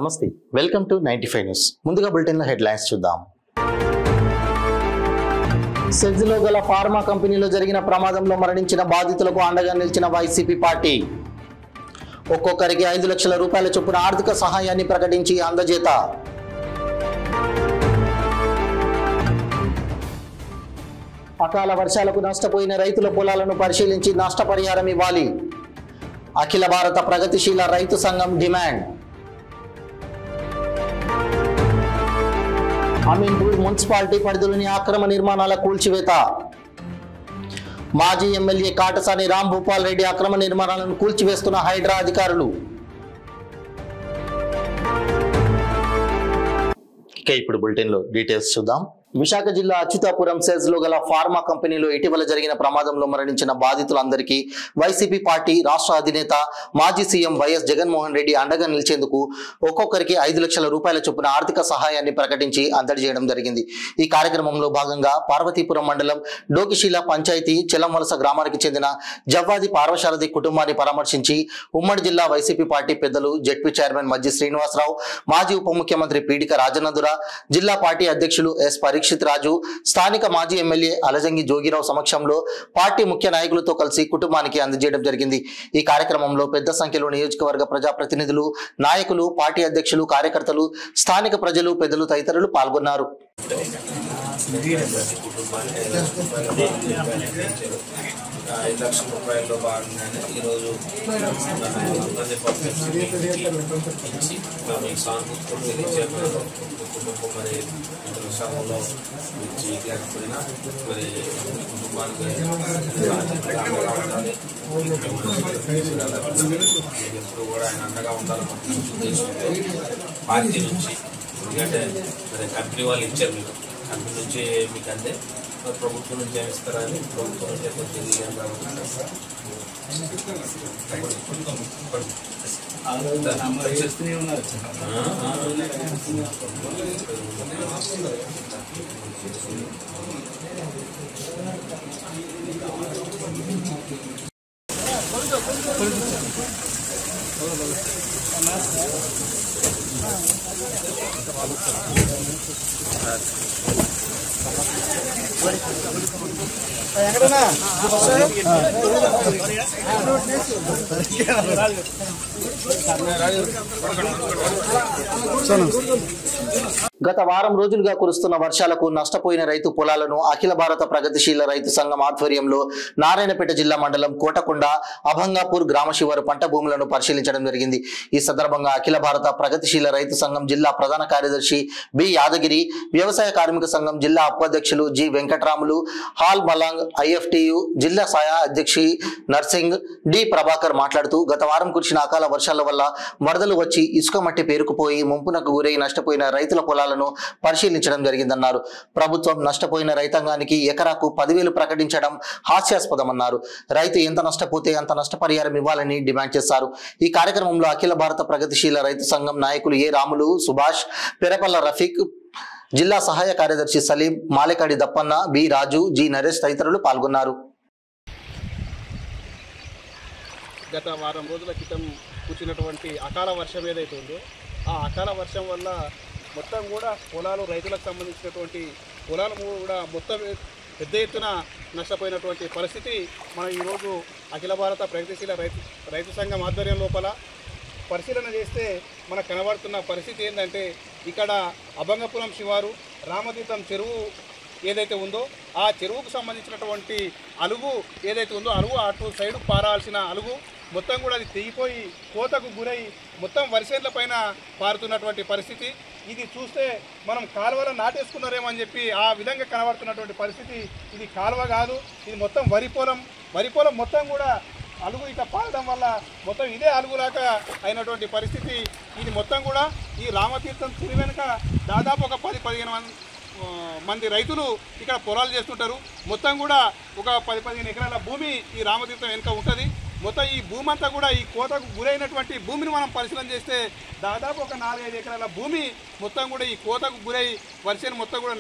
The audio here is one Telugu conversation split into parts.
నమస్తే, వెల్కమ్ టు 95 న్యూస్. ముందుగా బులెటిన్లో హెడ్లైన్స్ చూద్దాం. సెజ్లో గల ఫార్మా కంపెనీలో జరిగిన ప్రమాదంలో మరణించిన బాధితులకు అండగా నిలిచిన వైసీపీ పార్టీ. ఒక్కొక్కరికి 5 లక్షల రూపాయల చొప్పున ఆర్థిక సహాయాన్ని ప్రకటించి అందజేత. అకాల వర్షాలకు నష్టపోయిన రైతుల పొలాలను పరిశీలించి నష్టపరిహారం ఇవ్వాలి. అఖిల భారత ప్రగతిశీల రైతు సంఘం డిమాండ్. అమీన్పూర్ మున్సిపాలిటీ పరిధిలోని అక్రమ నిర్మాణాల కూల్చివేత. మాజీ ఎమ్మెల్యే కాటసాని రామ్ భూపాల్ రెడ్డి అక్రమ నిర్మాణాలను కూల్చివేస్తున్న హైడ్రా అధికారులు. ఇప్పుడు బులెటిన్లో డీటెయిల్స్ చూద్దాం. విశాఖ జిల్లా అచ్యుతాపురం సెజ్లో గల ఫార్మా కంపెనీలో ఇటీవల జరిగిన ప్రమాదంలో మరణించిన బాధితులందరికీ వైసీపీ పార్టీ రాష్ట్ర అధినేత మాజీ సీఎం వైఎస్ జగన్మోహన్ రెడ్డి అండగా నిలిచేందుకు ఒక్కొక్కరికి 5 లక్షల రూపాయల చొప్పున ఆర్థిక సహాయాన్ని ప్రకటించి అందజేయడం జరిగింది. ఈ కార్యక్రమంలో భాగంగా పార్వతీపురం మండలం డోకిశీల పంచాయతీ చెలంవలస గ్రామానికి చెందిన జవ్వాది పార్వశారథి కుటుంబాన్ని పరామర్శించి ఉమ్మడి జిల్లా వైసీపీ పార్టీ పెద్దలు జెడ్పీ చైర్మన్ మజ్జి శ్రీనివాసరావు, మాజీ ఉప ముఖ్యమంత్రి పీడిక రాజనందుర, జిల్లా పార్టీ అధ్యక్షులు ఎస్ పరీక్షిత్ రాజు, స్థానిక మాజీ ఎమ్మెల్యే అలజంగి జోగిరావు సమక్షంలో పార్టీ ముఖ్య నాయకులతో కలిసి కుటుంబానికి అందజేయడం జరిగింది. ఈ కార్యక్రమంలో పెద్ద సంఖ్యలో నియోజకవర్గ ప్రజాప్రతినిధులు, నాయకులు, పార్టీ అధ్యక్షులు, కార్యకర్తలు, స్థానిక ప్రజలు, పెద్దలు తదితరులు పాల్గొన్నారు. 5 లక్షల రూపాయల్లో భాగంగానే ఈరోజు సానుభూతి తెలియజేయడంలో కుటుంబం మరి శ్రమంలో చేయలేకపోయినా మరి కుటుంబానికి ఎప్పుడు కూడా ఆయన అండగా ఉండాలని ఉద్దేశంతో పార్టీ నుంచి, ఎందుకంటే మరి కంపెనీ వాళ్ళు ఇచ్చారు, మీరు కంపెనీ నుంచి మీకు అంతే ప్రభుత్వం నుంచి ఏమిస్తారని ప్రభుత్వం నుంచి ఎంత తెలియదు చేస్తూనే ఉన్నారు. గత వారం రోజులుగా కురుస్తున్న వర్షాలకు నష్టపోయిన రైతు పొలాలను అఖిల భారత ప్రగతిశీల రైతు సంఘం ఆధ్వర్యంలో నారాయణపేట జిల్లా మండలం కోటకొండ, అభంగాపూర్ గ్రామ శివారు పంట భూములను పరిశీలించడం జరిగింది. ఈ సందర్భంగా అఖిల భారత ప్రగతిశీల రైతు సంఘం జిల్లా ప్రధాన కార్యదర్శి బి యాదగిరి, వ్యవసాయ కార్మిక సంఘం జిల్లా ఉపాధ్యక్షులు G Venkataramulu, hall Malang IFTU జిల్లా సహాయ అధ్యక్షి నర్సింగ్ డి ప్రభాకర్ మాట్లాడుతూ, గత వారం కురిసిన అకాల వర్షాల వల్ల వరదలు వచ్చి ఇసుక మట్టి పేరుకుపోయి ముంపునకు గురై నష్టపోయిన రైతుల పొలాలను పరిశీలించడం జరిగిందన్నారు. ప్రభుత్వం నష్టపోయిన రైతాంగానికి ఎకరాకు 10,000 ప్రకటించడం హాస్యాస్పదమన్నారు. రైతు ఎంత నష్టపోతే అంత నష్టపరిహారం ఇవ్వాలని డిమాండ్ చేశారు. ఈ కార్యక్రమంలో అఖిల భారత ప్రగతిశీల రైతు సంఘం నాయకులు ఏ రాములు, సుభాష్, పెరపల్ల రఫీక్, జిల్లా సహాయ కార్యదర్శి సలీం, మాలేకాడి దప్పన్న, బి రాజు, జి నరేష్ తదితరులు పాల్గొన్నారు. గత వారం రోజుల క్రితం కూర్చున్నటువంటి అకాల వర్షం ఏదైతే ఉందో ఆ అకాల వర్షం వల్ల మొత్తం కూడా పొలాలు, రైతులకు సంబంధించినటువంటి పొలాలు కూడా మొత్తం పెద్ద ఎత్తున నష్టపోయినటువంటి పరిస్థితి మనం ఈరోజు అఖిల భారత ప్రగతిశీల రైతు సంఘం ఆధ్వర్యం లోపల పరిశీలన చేస్తే మనకు కనబడుతున్న పరిస్థితి ఏంటంటే, ఇక్కడ అభంగపురం శివారు రామతీర్థం చెరువు ఏదైతే ఉందో ఆ చెరువుకు సంబంధించినటువంటి అలుగు ఏదైతే ఉందో అలుగు అటు సైడు పారాల్సిన అలుగు మొత్తం కూడా అది తెగిపోయి కోతకు గురై మొత్తం వరిసేళ్ల పైన పారుతున్నటువంటి పరిస్థితి. ఇది చూస్తే మనం కాలువలో నాటేసుకున్నారేమో అని చెప్పి ఆ విధంగా కనబడుతున్నటువంటి పరిస్థితి. ఇది కాలువ కాదు, ఇది మొత్తం వరిపొలం మొత్తం కూడా అలుగు ఇక పారడం వల్ల మొత్తం ఇదే అలుగులాగా అయినటువంటి పరిస్థితి. ఇది మొత్తం కూడా ఈ రామతీర్థం చెరువు వెనుక దాదాపు ఒక 10-15 మంది రైతులు ఇక్కడ పొలాలు చేస్తుంటారు. మొత్తం కూడా ఒక 10-15 ఎకరాల భూమి ఈ రామతీర్థం వెనుక ఉంటుంది. మొత్తం ఈ భూమి అంతా కూడా ఈ కోతకు గురైనటువంటి భూమిని మనం పరిశీలన చేస్తే దాదాపు ఒక 4-5 ఎకరాల భూమి మొత్తం కూడా ఈ కోతకు గురై వర్షాన్ని మొత్తం కూడా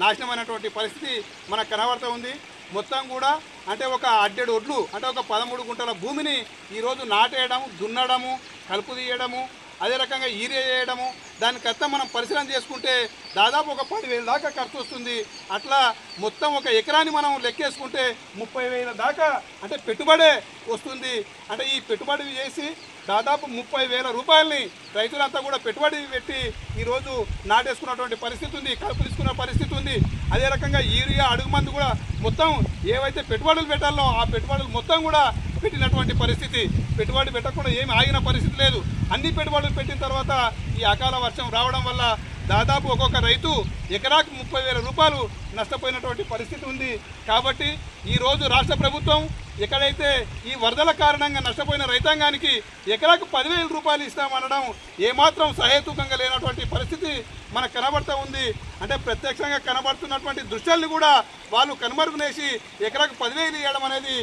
నాశనమైనటువంటి పరిస్థితి మనకు కనబడుతూ ఉంది. మొత్తం కూడా అంటే ఒక అడ్డెడు ఒడ్లు అంటే ఒక 13 గుంటల భూమిని ఈరోజు నాటేయడము, దున్నడము, కలుపు తీయడము, అదే రకంగా యూరియా వేయడము, దాని ఖర్చు మనం పరిశీలన చేసుకుంటే దాదాపు ఒక 10,000 దాకా ఖర్చు వస్తుంది. అట్లా మొత్తం ఒక ఎకరాన్ని మనం లెక్కేసుకుంటే 30,000 దాకా అంటే పెట్టుబడే వస్తుంది. అంటే ఈ పెట్టుబడి చేసి దాదాపు 30,000 రూపాయలని రైతులంతా కూడా పెట్టుబడి పెట్టి ఈరోజు నాటేసుకున్నటువంటి పరిస్థితి ఉంది, కలుపు తీసుకున్న పరిస్థితి ఉంది. అదే రకంగా యూరియా అడుగు మందు కూడా మొత్తం ఏవైతే పెట్టుబడులు పెట్టాలో ఆ పెట్టుబడులు మొత్తం కూడా పెట్టినటువంటి పరిస్థితి. పెట్టుబడి పెట్టకుండా ఏమి ఆగిన పరిస్థితి లేదు. అన్ని పెట్టుబడులు పెట్టిన తర్వాత ఈ అకాల వర్షం రావడం వల్ల దాదాపు ఒక్కొక్క రైతు ఎకరాకు 30,000 రూపాయలు నష్టపోయినటువంటి పరిస్థితి ఉంది. కాబట్టి ఈరోజు రాష్ట్ర ప్రభుత్వం ఎక్కడైతే ఈ వరదల కారణంగా నష్టపోయిన రైతాంగానికి ఎకరాకు 10,000 రూపాయలు ఇస్తామనడం ఏమాత్రం సహేతుకంగా లేనటువంటి పరిస్థితి మనకు కనబడుతూ ఉంది. అంటే ప్రత్యక్షంగా కనబడుతున్నటువంటి దృశ్యాలను కూడా వాళ్ళు కనుమరుగునేసి ఎకరాకు 10,000 ఇవ్వడం అనేది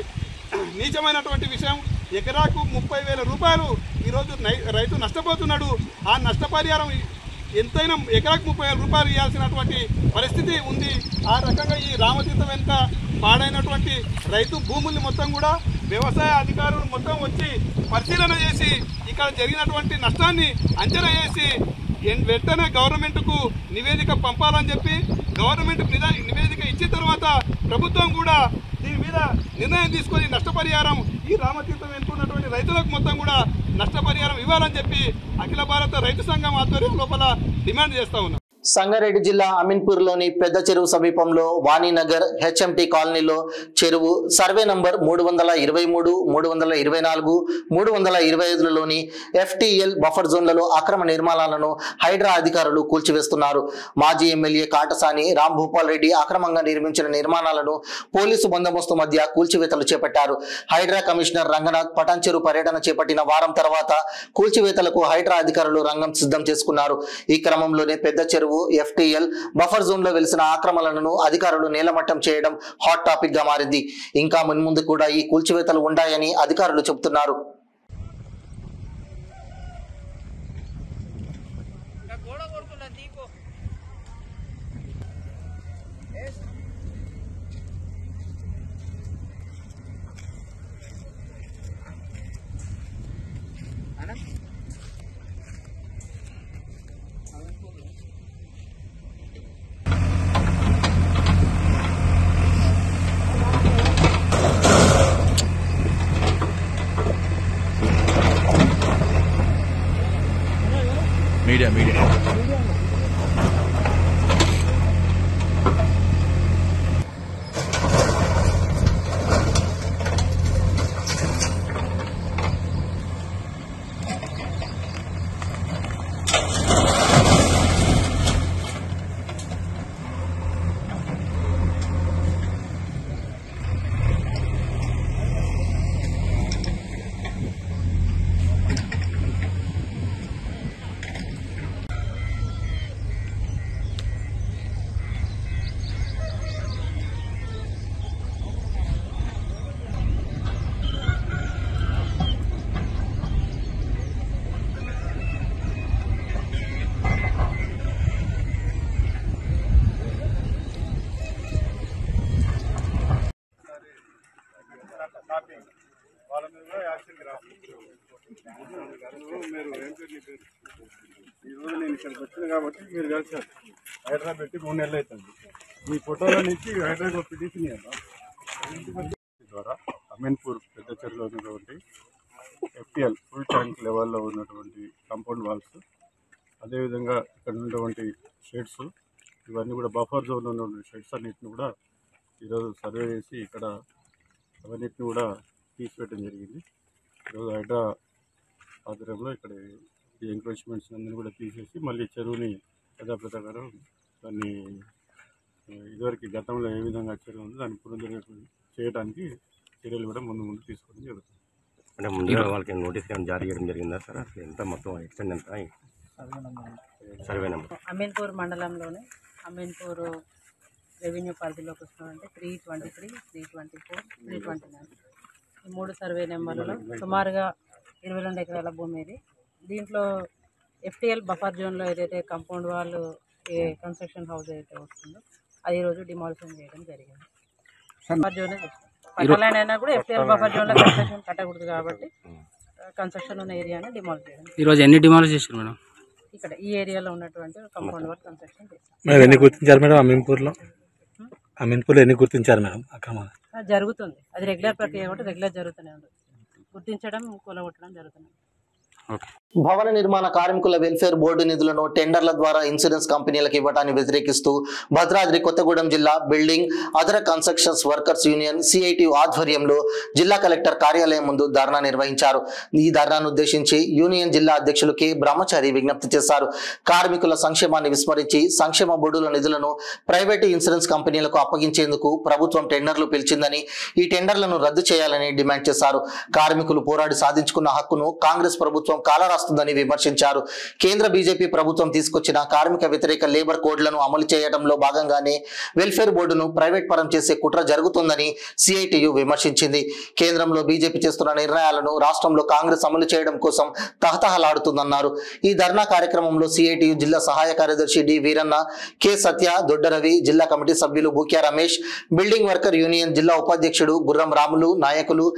నీచమైనటువంటి విషయం. ఎకరాకు 30,000 రూపాయలు ఈరోజు రైతు నష్టపోతున్నాడు. ఆ నష్టపరిహారం ఎంతైనా ఎకరాకు 30,000 రూపాయలు ఇవ్వాల్సినటువంటి పరిస్థితి ఉంది. ఆ రకంగా ఈ రామతీర్థం వెనుక పాడైనటువంటి రైతు భూముల్ని మొత్తం కూడా వ్యవసాయ అధికారులు మొత్తం వచ్చి పరిశీలన చేసి ఇక్కడ జరిగినటువంటి నష్టాన్ని అంచనా వేసి వెంటనే గవర్నమెంట్కు నివేదిక పంపాలని చెప్పి గవర్నమెంట్కు నివేదిక ఇచ్చిన తర్వాత ప్రభుత్వం కూడా దీని మీద నిర్ణయం తీసుకొని నష్టపరిహారం ఈ రామతీర్థం ఎన్నుకున్నటువంటి రైతులకు మొత్తం కూడా నష్టపరిహారం ఇవ్వాలని చెప్పి అఖిల భారత రైతు సంఘం ఆధ్వర్యం లోపల డిమాండ్ చేస్తా ఉన్నాం. సంగారెడ్డి జిల్లా అమీన్పూర్లోని పెద్ద చెరువు సమీపంలో వాణినగర్ హెచ్ఎంటీ కాలనీలో చెరువు సర్వే నంబర్ 323, 324, 325లోని FTL బఫర్ జోన్లలో అక్రమ నిర్మాణాలను హైడ్రా అధికారులు కూల్చివేస్తున్నారు. మాజీ ఎమ్మెల్యే కాటసాని రాంభూపాల్ రెడ్డి అక్రమంగా నిర్మించిన నిర్మాణాలను పోలీసు బందోబస్తు మధ్య కూల్చివేతలు చేపట్టారు. హైడ్రా కమిషనర్ రంగనాథ్ పటాన్ చెరువు పర్యటన చేపట్టిన వారం తర్వాత కూల్చివేతలకు హైడ్రా అధికారులు రంగం సిద్ధం చేసుకున్నారు. ఈ క్రమంలోనే పెద్ద చెరువు FTL బఫర్ జోన్ లో వెలిసిన ఆక్రమణలను అధికారులు నేలమట్టం చేయడం హాట్ టాపిక్ గా మారింది. ఇంకా మున్ముందు కూడా ఈ కూల్చివేతలు ఉంటాయని అధికారులు చెబుతున్నారు. మీడియా ఈరోజు నేను ఇక్కడికి వచ్చిన కాబట్టి మీరు కలిసారు. హైడ్రా పెట్టి 3 నెలలు అవుతుంది. మీ ఫోటోలో నుంచి హైడ్రా పిటిషన్ ద్వారా అమీన్పూర్ పెద్ద చెరువులో ఉన్నటువంటి FTL ఫుల్ ట్యాంక్ లెవెల్లో ఉన్నటువంటి కాంపౌండ్ వాల్స్, అదేవిధంగా ఇక్కడ ఉన్నటువంటి షెడ్స్, ఇవన్నీ కూడా బఫర్ జోన్లో ఉన్నటువంటి షెడ్స్ అన్నింటిని కూడా ఈరోజు సర్వే చేసి ఇక్కడ అవన్నిటిని కూడా తీసివేయడం జరిగింది. ఈరోజు హైడ్రా ఆధ్వర్యంలో ఇక్కడ ఈ ఎంక్రోచ్మెంట్స్ అన్నీ కూడా తీసేసి మళ్ళీ చెరువుని ప్రకారం దాన్ని ఇదివరకు గతంలో ఏ విధంగా చెరువు ఉందో దాన్ని పునరుద్ధరణ చేయడానికి చర్యలు కూడా ముందు తీసుకోవడం జరుగుతుంది. అంటే ముందుగా వాళ్ళకి నోటీస్ జారీ చేయడం జరిగిందా సార్? అసలు ఎంత మొత్తం ఎక్స్టెండ్ ఎంత సర్వే నెంబర్? అమీన్పూర్ మండలంలోనే అమీన్పూర్ రెవెన్యూ పరిధిలోకి వస్తుందంటే 323, 324, 329 ఈ 3 సర్వే నెంబర్లలో సుమారుగా 22 ఎకరాల భూమి ఇది. దీంట్లో FTL బఫర్ జోన్లో ఏదైతే కాంపౌండ్ వాళ్ళు ఏ కన్స్ట్రక్షన్ హౌస్ ఏదైతే వస్తుందో అది ఈరోజు డిమాలిషన్ చేయడం జరిగింది. బఫర్ జోనే పక్కలైనా కూడా FTL బఫర్ జోన్లో కన్స్ట్రక్షన్ కట్టకూడదు కాబట్టి కన్స్ట్రక్షన్ ఉన్న ఏరియాని డిమాలిష్ చేయడం. ఈరోజు ఎన్ని డిమాలిష్ చేశారు మేడం? ఇక్కడ ఈ ఏరియాలో ఉన్నటువంటి కాంపౌండ్ వర్క్ కన్స్ట్రక్షన్ చేశారు. మేడం ఎన్ని గుర్తించారు మేడం అమీన్పూర్లో ఎన్ని గుర్తించారు మేడం అక్రమాలు? జరుగుతుంది, అది రెగ్యులర్ ప్రక్రియ కాబట్టి రెగ్యులర్ జరుగుతూనే ఉంటుంది. గుర్తించడం, కూలగొట్టడం జరుగుతుంది. భవన నిర్మాణ కార్మికుల వెల్ఫేర్ బోర్డు నిధులను టెండర్ల ద్వారా ఇన్సూరెన్స్ కంపెనీలకు ఇవ్వడాన్ని వ్యతిరేకిస్తూ భద్రాద్రి కొత్తగూడెం జిల్లా building other constructions workers union CIT ఆధ్వర్యంలో జిల్లా కలెక్టర్ కార్యాలయం ముందు ధర్నా నిర్వహించారు. ఈ ధర్నాను ఉద్దేశించి యూనియన్ జిల్లా అధ్యక్షులు కె బ్రహ్మచారి విజ్ఞప్తి చేశారు. కార్మికుల సంక్షేమాన్ని విస్మరించి సంక్షేమ బోర్డుల నిధులను ప్రైవేటు ఇన్సూరెన్స్ కంపెనీలకు అప్పగించేందుకు ప్రభుత్వం టెండర్లు పిలిచిందని, ఈ టెండర్లను రద్దు చేయాలని డిమాండ్ చేశారు. కార్మికులు పోరాడి సాధించుకున్న హక్కును కాంగ్రెస్ ప్రభుత్వం కాలరాస్తుందని విమర్శించారు. కేంద్ర బీజేపీ ప్రభుత్వం తీసుకొచ్చిన కార్మిక వ్యతిరేక లేబర్ కోడ్లను అమలు చేయడంలో భాగంగానే వెల్ఫేర్ బోర్డును ప్రైవేట్ పరం చేసే కుట్ర జరుగుతుందని సిఐటియు విమర్శించింది. కేంద్రంలో బీజేపీ చేస్తున్న నిర్ణయాలను రాష్ట్రంలో కాంగ్రెస్ అమలు చేయడం కోసం తహతహలాడుతుందన్నారు. ఈ ధర్నా కార్యక్రమంలో సిఐటియు జిల్లా సహాయ కార్యదర్శి డి వీరన్న, కె సత్య, దొడ్డరవి, జిల్లా కమిటీ సభ్యులు Bhukya Ramesh, building worker union జిల్లా ఉపాధ్యక్షుడు గుర్రం రాములు, నాయకులు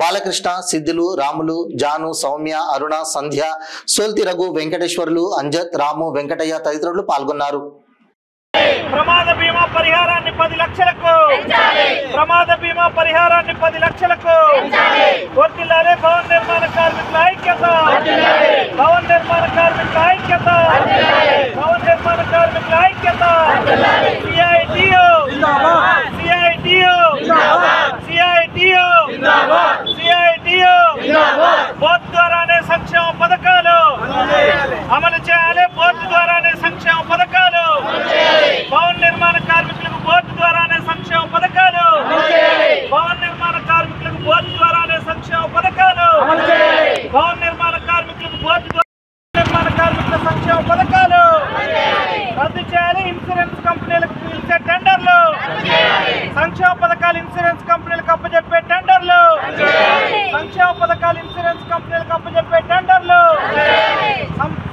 బాలకృష్ణ, సిద్ధులు, రాములు, జాను, సౌమ్య, అరుణ, సంధ్య, సోల్తి రఘు, వెంకటేశ్వర్లు, అంజత్, రాము, వెంకటయ్య తదితరులు పాల్గొన్నారు. ప్రమాద బీమా పరిహారాన్ని 10 లక్షలకు, ప్రమాద బీమా పరిహారాన్ని 10 లక్షలకు వర్ధిల్లాలి. భవన నిర్మాణ కార్మికుల ఐక్యత, భవన నిర్మాణ కార్మికుల ఐక్యత, భవన నిర్మాణ కార్మికుల ఐక్యత. CITU CITU CITU CITU board ద్వారానే సంక్షేమ పథకాలు అమలు చేయాలి. బోర్డు ద్వారానే సంక్షేమ పథకాలు, భవన నిర్మాణ కార్మికులకు బోర్డు ద్వారానే సంక్షేమ పథకాలు, భవన నిర్మాణ కార్మికులకు బోర్డు ద్వారానే సంక్షేమ పథకాలు, భవన నిర్మాణ కార్మికులకు బోర్డు ద్వారా నిర్మాణ కార్మికుల సంక్షేమ పథకాలు రద్దు చేయాలి. ఇన్సూరెన్స్ కంపెనీలకు పిలిచే టెండర్లు, సంక్షేమ పథకాలు ఇన్సూరెన్స్ కంపెనీలకు అప్పచెప్పే టెండర్లు, సంక్షేమ పథకాలు ఇన్సూరెన్స్ కంపెనీలకు అప్పచెప్పే టెండర్లు,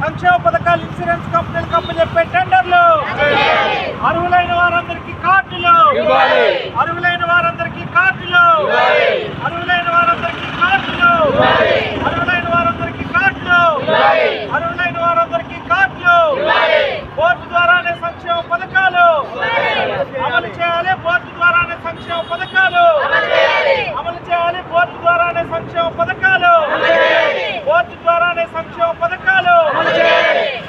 సంక్షేమ పథకాలు ఇన్సూరెన్స్ కంపెనీలకు అప్పచెప్పే టెండర్లు. అర్హులైన వారందరికీ కార్డులు, అర్హులైన వారందరికీ కార్డులు, అర్హులైన వారందరికీ కార్డులు, అర్హులైన వారందరికీ కార్డులు, అర్హులైన వారందరికీ కార్డులు. బోర్డు ద్వారానే సంక్షేమ పథకాలు అమలు చేయాలి. బోర్డు ద్వారానే సంక్షేమ పథకాలు అమలు చేయాలి. బోర్డు ద్వారానే సంక్షేమ పథకాలు, బోర్డు ద్వారానే సంక్షేమ పథకాలు,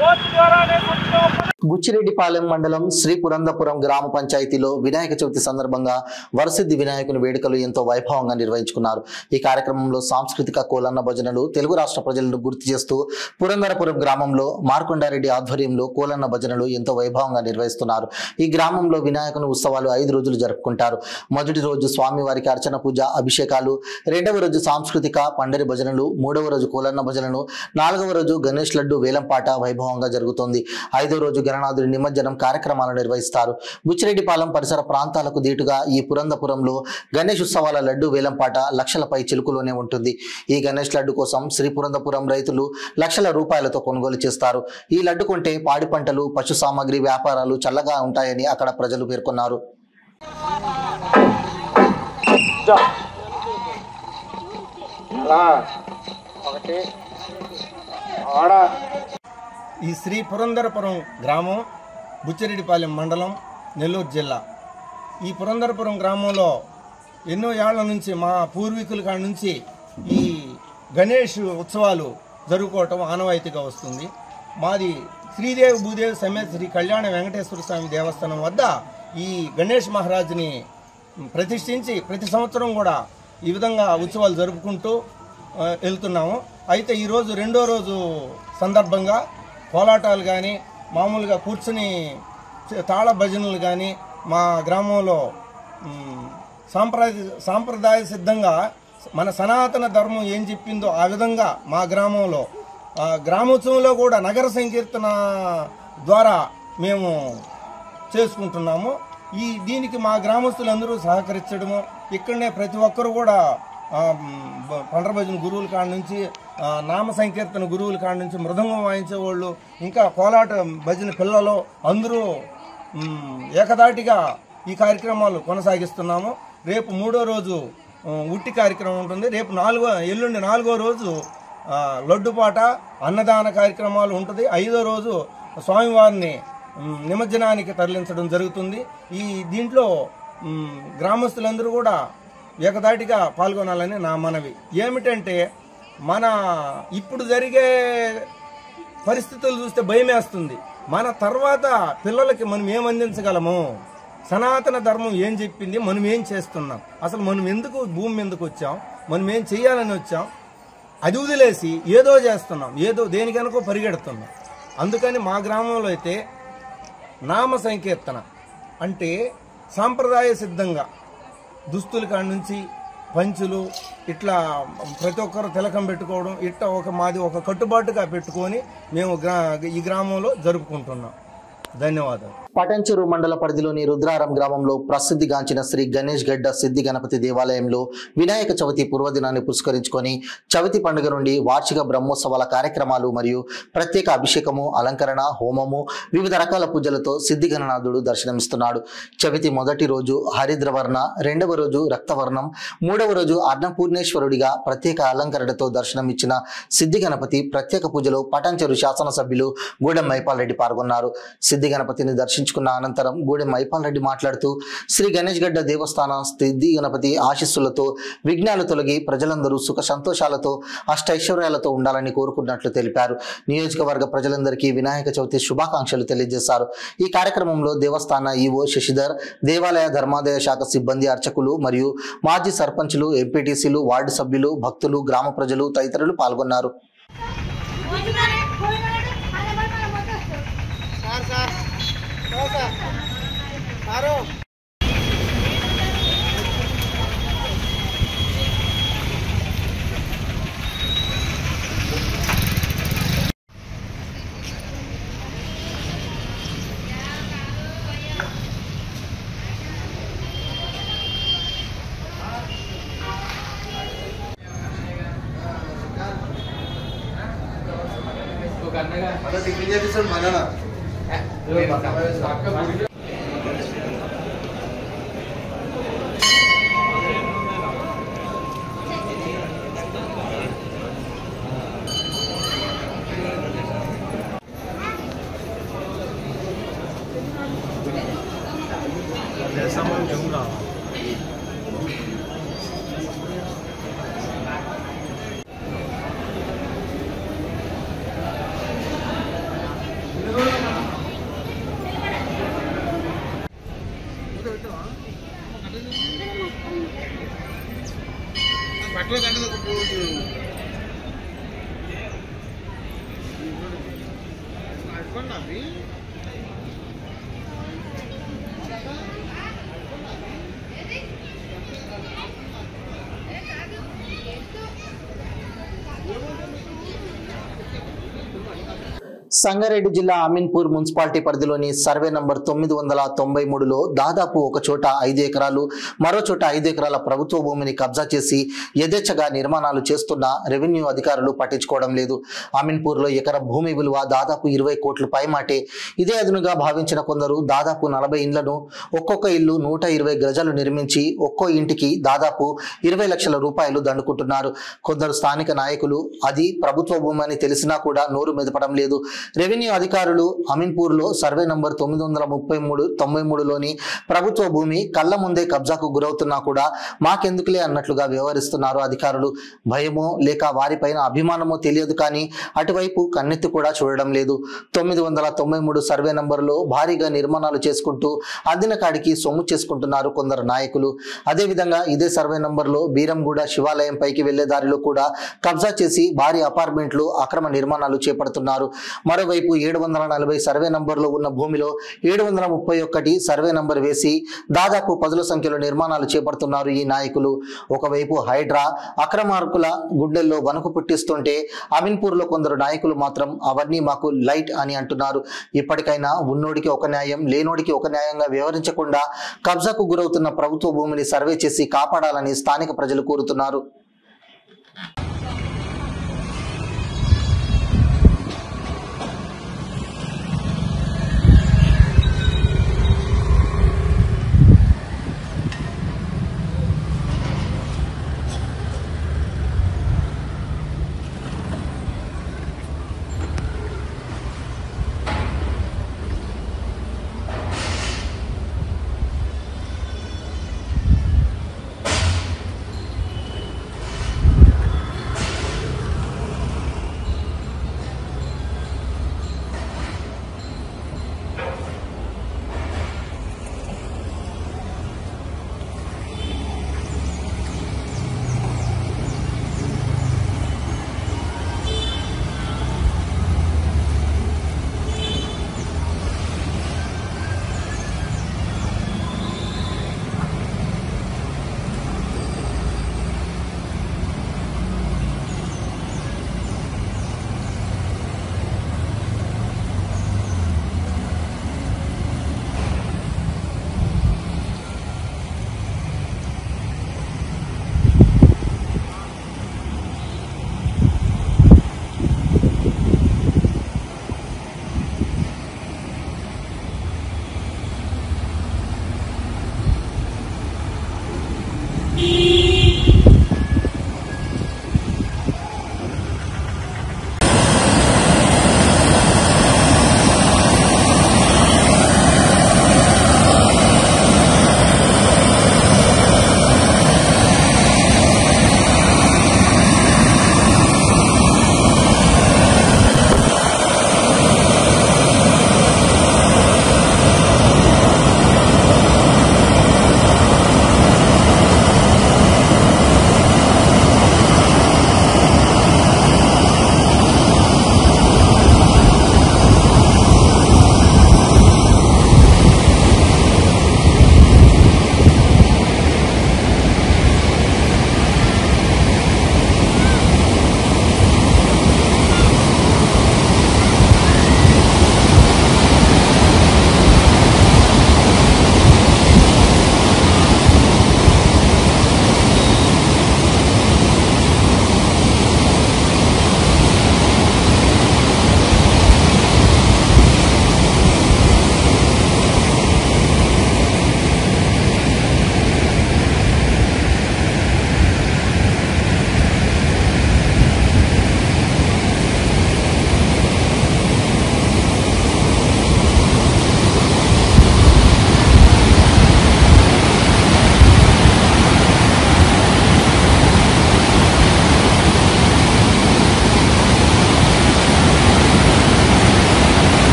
బోర్డు ద్వారానే సంక్షేమ. బుచ్చిరెడ్డిపాలెం మండలం శ్రీ పురంధపురం గ్రామ పంచాయతీలో వినాయక చవితి సందర్భంగా వరసిద్ధి వినాయకుని వేడుకలు ఎంతో వైభవంగా నిర్వహించుకున్నారు. ఈ కార్యక్రమంలో సాంస్కృతిక కోలన్న భజనలు తెలుగు రాష్ట్ర ప్రజలను గుర్తు చేస్తూ పురంధరపురం గ్రామంలో మార్కొండారెడ్డి ఆధ్వర్యంలో కోలన్న భజనలు ఎంతో వైభవంగా నిర్వహిస్తున్నారు. ఈ గ్రామంలో వినాయకుని ఉత్సవాలు 5 రోజులు జరుపుకుంటారు. మొదటి రోజు స్వామివారికి అర్చన పూజ, అభిషేకాలు, రెండవ రోజు సాంస్కృతిక పండరి భజనలు, మూడవ రోజు కోలన్న భజనలు, 4వ రోజు గణేష్ లడ్డు వేలంపాట వైభవంగా జరుగుతుంది. 5వ రోజు గణనాథుడి నిమజ్జనం కార్యక్రమాలు నిర్వహిస్తారు. బుచ్చిరెడ్డిపాలెం పరిసర ప్రాంతాలకు దీటుగా ఈ పురంధపురంలో గణేష్ ఉత్సవాల లడ్డు వేలంపాట లక్షలపై చిలుకులోనే ఉంటుంది. ఈ గణేష్ లడ్డు కోసం శ్రీ పురంధపురం రైతులు లక్షల రూపాయలతో కొనుగోలు చేస్తారు. ఈ లడ్డు కొంటే పాడి పంటలు, పశు సామాగ్రి వ్యాపారాలు చల్లగా ఉంటాయని అక్కడ ప్రజలు పేర్కొన్నారు. ఈ శ్రీ పురంధరపురం గ్రామం బుచ్చిరెడ్డిపాలెం మండలం నెల్లూరు జిల్లా. ఈ పురంధరపురం గ్రామంలో ఎన్నో ఏళ్ల నుంచి మా పూర్వీకుల కాడి నుంచి ఈ గణేష్ ఉత్సవాలు జరుపుకోవటం ఆనవాయితీగా వస్తుంది. మాది శ్రీదేవి భూదేవి సమేత శ్రీ కళ్యాణ వెంకటేశ్వర స్వామి దేవస్థానం వద్ద ఈ గణేష్ మహారాజుని ప్రతిష్ఠించి ప్రతి సంవత్సరం కూడా ఈ విధంగా ఉత్సవాలు జరుపుకుంటూ వెళ్తున్నాము. అయితే ఈరోజు 2వ రోజు సందర్భంగా కోలాటాలు కానీ, మామూలుగా కూర్చుని తాళ భజనలు కానీ మా గ్రామంలో సాంప్రదాయ సిద్ధంగా మన సనాతన ధర్మం ఏం చెప్పిందో ఆ విధంగా మా గ్రామంలో గ్రామోత్సవంలో కూడా నగర సంకీర్తన ద్వారా మేము చేసుకుంటున్నాము. దీనికి మా గ్రామస్తులందరూ సహకరించడము, ఇక్కడనే ప్రతి ఒక్కరు కూడా పండ్ర భజన గురువుల కాడ నుంచి, నామ సంకీర్తన గురువుల కాడ నుంచి, మృదంగం వాయించేవాళ్ళు, ఇంకా కోలాట భజన పిల్లలు అందరూ ఏకదాటిగా ఈ కార్యక్రమాలు కొనసాగిస్తున్నాము. రేపు 3వ రోజు ఉట్టి కార్యక్రమం ఉంటుంది. రేపు ఎల్లుండి 4వ రోజు లడ్డుపాట అన్నదాన కార్యక్రమాలు ఉంటుంది. 5వ రోజు స్వామివారిని నిమజ్జనానికి తరలించడం జరుగుతుంది. దీంట్లో గ్రామస్తులందరూ కూడా ఏకదాటిగా పాల్గొనాలని నా మనవి. ఏమిటంటే మన ఇప్పుడు జరిగే పరిస్థితులు చూస్తే భయమేస్తుంది. మన తర్వాత పిల్లలకి మనం ఏం అందించగలము, సనాతన ధర్మం ఏం చెప్పింది, మనం ఏం చేస్తున్నాం, అసలు మనం ఎందుకు భూమి మీదకి వచ్చాం, మనం ఏం చేయాలని వచ్చాం, అది వదిలేసి ఏదో చేస్తున్నాం, ఏదో దేనికనుకో పరిగెడుతున్నాం. అందుకని మా గ్రామంలో అయితే నామ సంకీర్తన అంటే సాంప్రదాయ సిద్ధంగా దుస్తుల కాడ నుంచి పంచులు ఇట్లా ప్రతి ఒక్కరు తిలకం పెట్టుకోవడం ఇట్లా మాది ఒక కట్టుబాటుగా పెట్టుకొని మేము ఈ గ్రామంలో జరుపుకుంటున్నాం. ధన్యవాదాలు. పటంచెరు మండల పరిధిలోని రుద్రారం గ్రామంలో ప్రసిద్ధిగాంచిన శ్రీ గణేష్ గడ్డ సిద్ధి గణపతి దేవాలయంలో వినాయక చవితి పూర్వదినాన్ని పురస్కరించుకొని చవితి పండుగ నుండి వార్షిక బ్రహ్మోత్సవాల కార్యక్రమాలు మరియు ప్రత్యేక అభిషేకము, అలంకరణ, హోమము, వివిధ రకాల పూజలతో సిద్ధి గణనాథుడు దర్శనమిస్తున్నాడు. చవితి మొదటి రోజు హరిద్రవర్ణ, 2వ రోజు రక్తవర్ణం, 3వ రోజు అన్నపూర్ణేశ్వరుడిగా ప్రత్యేక అలంకరణతో దర్శనమిచ్చిన సిద్ధి గణపతి ప్రత్యేక పూజలో పటంచెరు శాసనసభ్యులు గూడెం మైపాల్ రెడ్డి పాల్గొన్నారు. సిద్ధి గణపతిని దర్శించుకున్న అనంతరం గూడెం మైపాల్ రెడ్డి మాట్లాడుతూ శ్రీ గణేష్ గడ్డ దేవస్థాన సిద్ధి గణపతి ఆశీస్సులతో విఘ్నాలు తొలగి ప్రజలందరూ సుఖ సంతోషాలతో అష్టైశ్వర్యాలతో ఉండాలని కోరుకున్నట్లు తెలిపారు. నియోజకవర్గ ప్రజలందరికీ వినాయక చవితి శుభాకాంక్షలు తెలియజేశారు. ఈ కార్యక్రమంలో దేవస్థాన ఈవో శశిధర్, దేవాలయ ధర్మాదాయ శాఖ సిబ్బంది, అర్చకులు మరియు మాజీ సర్పంచులు, ఎంపీటీసీలు, వార్డు సభ్యులు, భక్తులు, గ్రామ ప్రజలు తదితరులు పాల్గొన్నారు. సంగారెడ్డి జిల్లా అమీన్పూర్ మున్సిపాలిటీ పరిధిలోని సర్వే నంబర్ 993లో దాదాపు ఒక చోట 5 ఎకరాలు, మరో చోట 5 ఎకరాల ప్రభుత్వ భూమిని కబ్జా చేసి యథేచ్ఛగా నిర్మాణాలు చేస్తున్న రెవెన్యూ అధికారులు పట్టించుకోవడం లేదు. అమీన్పూర్లో ఎకరం భూమి విలువ దాదాపు 20 కోట్ల పైమాటే. ఇదే అదునుగా భావించిన కొందరు దాదాపు 40 ఇండ్లను, ఒక్కొక్క ఇల్లు 120 గజాలు నిర్మించి ఒక్కో ఇంటికి దాదాపు 20 లక్షల రూపాయలు దండుకుంటున్నారు. కొందరు స్థానిక నాయకులు అది ప్రభుత్వ భూమి అని తెలిసినా కూడా నోరు మెదపడం లేదు. రెవెన్యూ అధికారులు అమీన్పూర్లో సర్వే నంబర్ 993లోని ప్రభుత్వ భూమి కళ్ళ ముందే కబ్జాకు గురవుతున్నా కూడా మాకెందుకులే అన్నట్లుగా వ్యవహరిస్తున్నారు అధికారులు. భయమో లేక వారిపైన అభిమానమో తెలియదు కానీ అటువైపు కన్నెత్తి కూడా చూడడం లేదు. 993 సర్వే నంబర్లో భారీగా నిర్మాణాలు చేసుకుంటూ అందిన కాడికి సొమ్ము చేసుకుంటున్నారు కొందరు నాయకులు. అదేవిధంగా ఇదే సర్వే నంబర్లో బీరంగూడ శివాలయం పైకి వెళ్లే దారిలో కూడా కబ్జా చేసి భారీ అపార్ట్మెంట్లు, అక్రమ నిర్మాణాలు చేపడుతున్నారు. మరోవైపు 740 సర్వే నంబర్లో ఉన్న భూమిలో 731 సర్వే నంబర్ వేసి దాదాపు 10ల సంఖ్యలో నిర్మాణాలు చేపడుతున్నారు ఈ నాయకులు. ఒకవైపు హైడ్రా అక్రమార్కుల గుండెల్లో వణుకు పుట్టిస్తుంటే అమీన్పూర్లో కొందరు నాయకులు మాత్రం అవన్నీ మాకు లైట్ అని అంటున్నారు. ఇప్పటికైనా ఉన్నోడికి ఒక న్యాయం, లేనోడికి ఒక న్యాయంగా వ్యవహరించకుండా కబ్జాకు గురవుతున్న ప్రభుత్వ భూమిని సర్వే చేసి కాపాడాలని స్థానిక ప్రజలు కోరుతున్నారు.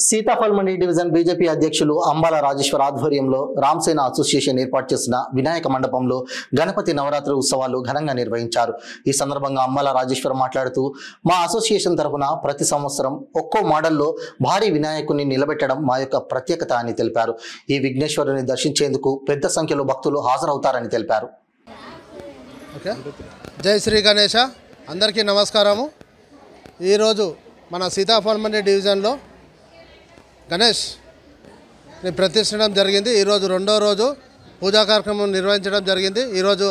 సీతాఫల్ మండి డివిజన్ బీజేపీ అధ్యక్షులు అంబాల రాజేశ్వర్ ఆధ్వర్యంలో రామసేన అసోసియేషన్ ఏర్పాటు చేసిన వినాయక మండపంలో గణపతి నవరాత్రి ఉత్సవాలు ఘనంగా నిర్వహించారు. ఈ సందర్భంగా అంబాల రాజేశ్వర్ మాట్లాడుతూ మా అసోసియేషన్ తరఫున ప్రతి సంవత్సరం ఒక్కో మోడల్లో భారీ వినాయకుని నిలబెట్టడం మా యొక్క ప్రత్యేకత అని తెలిపారు. ఈ విఘ్నేశ్వరుని దర్శించేందుకు పెద్ద సంఖ్యలో భక్తులు హాజరవుతారని తెలిపారు. జై శ్రీ గణేశ, అందరికీ నమస్కారము. ఈరోజు మన సీతాఫల్ మండి డివిజన్లో గణేష్ని ప్రతిష్ఠించడం జరిగింది. ఈరోజు రెండో రోజు పూజా కార్యక్రమం నిర్వహించడం జరిగింది. ఈరోజు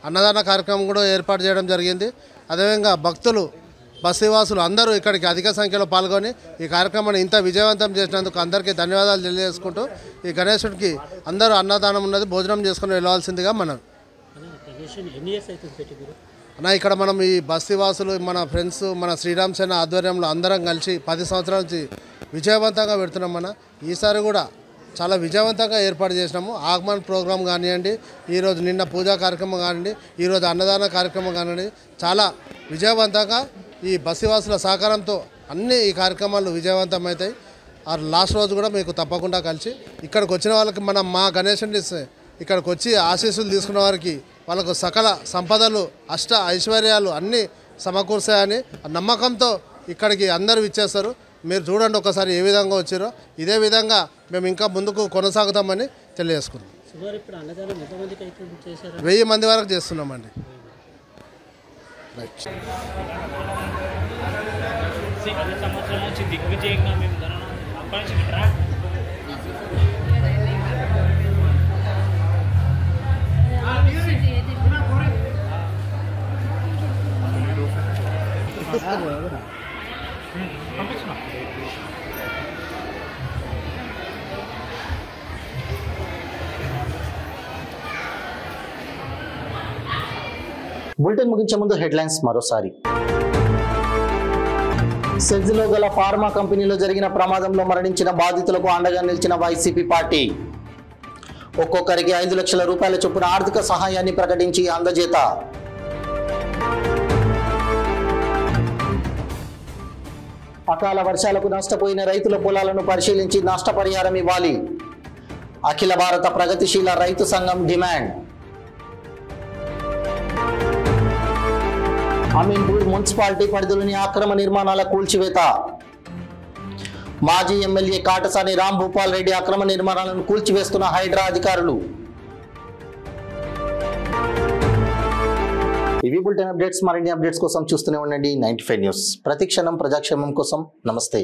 అన్నదాన కార్యక్రమం కూడా ఏర్పాటు చేయడం జరిగింది. అదేవిధంగా భక్తులు బస్తీవాసులు అందరూ ఇక్కడికి అధిక సంఖ్యలో పాల్గొని ఈ కార్యక్రమాన్ని ఇంత విజయవంతం చేసినందుకు అందరికీ ధన్యవాదాలు తెలియజేసుకుంటూ ఈ గణేశుడికి అందరూ అన్నదానం ఉన్నది, భోజనం చేసుకుని వెళ్ళవలసిందిగా మనం అన్న. ఇక్కడ మనం ఈ బస్తీవాసులు, మన ఫ్రెండ్స్, మన శ్రీరామ్ సేన ఆధ్వర్యంలో అందరం కలిసి 10 సంవత్సరాల నుంచి విజయవంతంగా పెడుతున్నాం. మన ఈసారి కూడా చాలా విజయవంతంగా ఏర్పాటు చేసినాము. ఆగమన్ ప్రోగ్రాం కానివ్వండి, ఈరోజు నిన్న పూజా కార్యక్రమం కానివ్వండి, ఈరోజు అన్నదాన కార్యక్రమం కానివ్వండి, చాలా విజయవంతంగా ఈ బస్తీవాసుల సహకారంతో అన్ని ఈ కార్యక్రమాలు విజయవంతమవుతాయి. లాస్ట్ రోజు కూడా మీకు తప్పకుండా కలిసి ఇక్కడికి వచ్చిన వాళ్ళకి మనం మా గణేశుని ఇక్కడికి వచ్చి ఆశీస్సులు తీసుకున్న వారికి వాళ్ళకు సకల సంపదలు, అష్ట ఐశ్వర్యాలు అన్నీ సమకూర్చాయని నమ్మకంతో ఇక్కడికి అందరూ ఇచ్చేస్తారు. మీరు చూడండి ఒకసారి ఏ విధంగా వచ్చారో, ఇదే విధంగా మేము ఇంకా ముందుకు కొనసాగుతామని తెలియజేసుకున్నాం. 1000 మంది వరకు చేస్తున్నామండి. బులెటిన్ ముగించే ముందు హెడ్లైన్స్ మరోసారి. సెజ్లో గల ఫార్మా కంపెనీలో జరిగిన ప్రమాదంలో మరణించిన బాధితులకు అండగా నిలిచిన వైసీపీ పార్టీ. ఒక్కొక్కరికి 5 లక్షల రూపాయల చొప్పున ఆర్థిక సహాయాన్ని ప్రకటించి అందజేత. అకాల వర్షాలకు నష్టపోయిన రైతుల పొలాలను పరిశీలించి నష్టపరిహారం ఇవ్వాలి. అఖిల భారత ప్రగతిశీల రైతు సంఘం డిమాండ్. అమీన్పూర్ మున్సిపాలిటీ పరిధిలోని అక్రమ నిర్మాణాల కూల్చివేత. మాజీ ఎమ్మెల్యే కాటసాని రాంభూపాల్ రెడ్డి అక్రమ నిర్మాణాలను కూల్చివేస్తున్న హైడ్రా అధికారులు. ఇవి బులెటిన్ అప్డేట్స్. మరిన్ని అప్డేట్స్ కోసం చూస్తూనే ఉండండి 95 న్యూస్. ప్రతి క్షణం ప్రజాక్షేమం కోసం. నమస్తే.